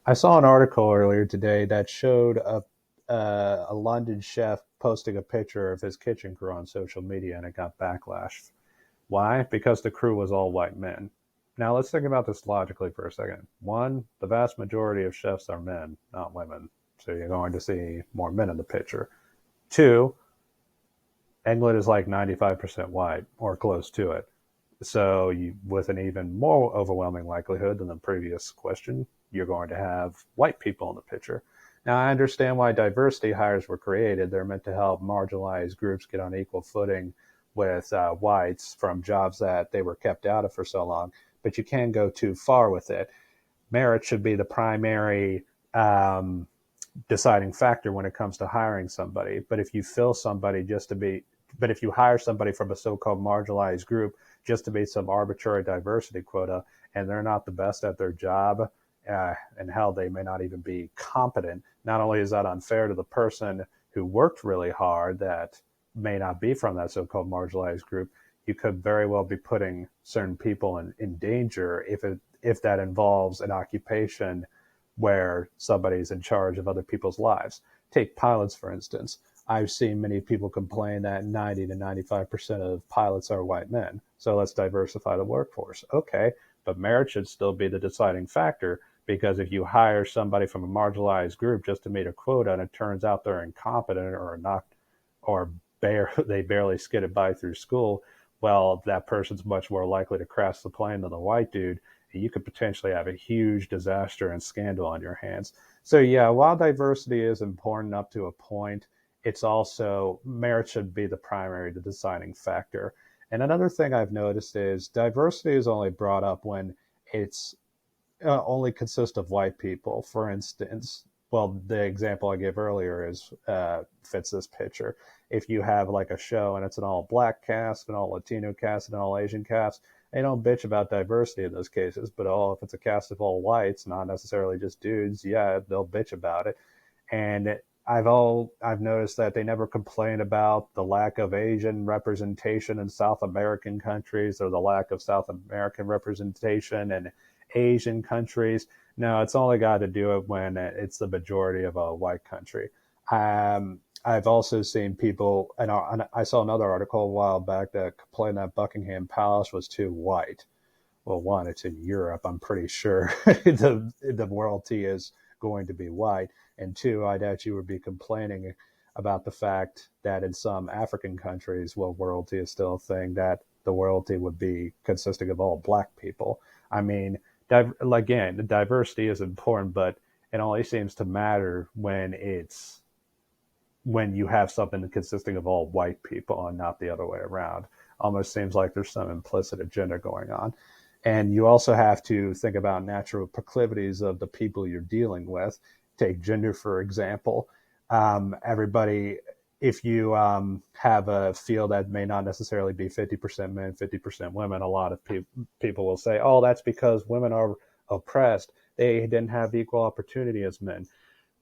I saw an article earlier today that showed a London chef posting a picture of his kitchen crew on social media, and it got backlash. Why? Because the crew was all white men. Now let's think about this logically for a second. One, the vast majority of chefs are men, not women, so you're going to see more men in the picture. Two, England is like 95% white or close to it. So, with an even more overwhelming likelihood than the previous question, you're going to have white people in the picture. Now, I understand why diversity hires were created. They're meant to help marginalized groups get on equal footing with whites from jobs that they were kept out of for so long. But you can go too far with it. Merit should be the primary deciding factor when it comes to hiring somebody. But if you hire somebody from a so-called marginalized group just to meet some arbitrary diversity quota, and they're not the best at their job, and hell, they may not even be competent. Not only is that unfair to the person who worked really hard, that may not be from that so-called marginalized group, you could very well be putting certain people in danger if that involves an occupation where somebody's in charge of other people's lives. Take pilots, for instance. I've seen many people complain that 90 to 95% of pilots are white men. So let's diversify the workforce. Okay, but merit should still be the deciding factor, because if you hire somebody from a marginalized group just to meet a quota and it turns out they're incompetent or not, or they barely skidded by through school, well, that person's much more likely to crash the plane than the white dude. You could potentially have a huge disaster and scandal on your hands. So yeah, while diversity is important up to a point, it's also merit should be the primary, the deciding factor. And another thing I've noticed is diversity is only brought up when it's only consists of white people. For instance, well, the example I gave earlier is fits this picture. If you have like a show and it's an all black cast, an all Latino cast, and an all Asian cast, they don't bitch about diversity in those cases. But if it's a cast of all whites, not necessarily just dudes, yeah, they'll bitch about it. And I've noticed that they never complain about the lack of Asian representation in South American countries, or the lack of South American representation in Asian countries. No, it's only got to do it when it's the majority of a white country. I've also seen people, and I saw another article a while back that complained that Buckingham Palace was too white. Well, one, it's in Europe. I'm pretty sure the royalty is going to be white. And two, I doubt you would be complaining about the fact that in some African countries, well, royalty is still a thing, that the royalty would be consisting of all black people. I mean, again, the diversity is important, but it only seems to matter when you have something consisting of all white people and not the other way around. Almost seems like there's some implicit agenda going on. And you also have to think about natural proclivities of the people you're dealing with. Take gender, for example. Everybody, if you have a field that may not necessarily be 50% men, 50% women, a lot of people will say, oh, that's because women are oppressed. They didn't have equal opportunity as men.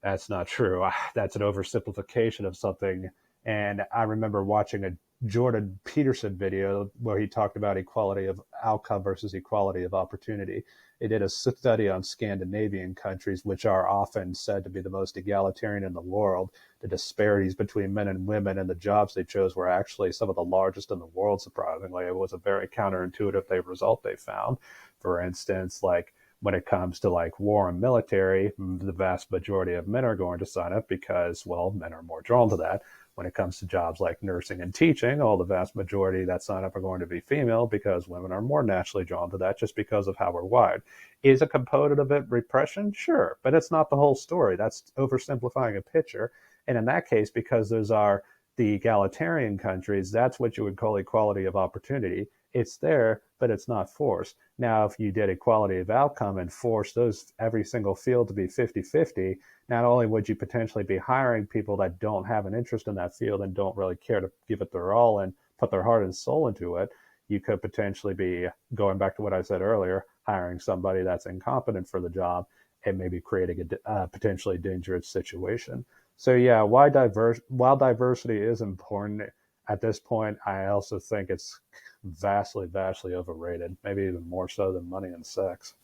That's not true. That's an oversimplification of something. And I remember watching a Jordan Peterson video where he talked about equality of outcome versus equality of opportunity. They did a study on Scandinavian countries, which are often said to be the most egalitarian in the world. The disparities between men and women and the jobs they chose were actually some of the largest in the world, surprisingly. It was a very counterintuitive result they found. For instance, like when it comes to like war and military, the vast majority of men are going to sign up because, well, men are more drawn to that. When it comes to jobs like nursing and teaching, the vast majority that sign up are going to be female, because women are more naturally drawn to that just because of how we're wired. Is a component of it repression? Sure, but it's not the whole story. That's oversimplifying a picture. And in that case, because those are the egalitarian countries, that's what you would call equality of opportunity. It's there, but it's not forced. Now, if you did equality of outcome and forced those every single field to be 50-50, not only would you potentially be hiring people that don't have an interest in that field and don't really care to give it their all and put their heart and soul into it, you could potentially be, going back to what I said earlier, hiring somebody that's incompetent for the job and maybe creating a potentially dangerous situation. So yeah, while diversity is important at this point, I also think it's vastly, vastly overrated, maybe even more so than money and sex.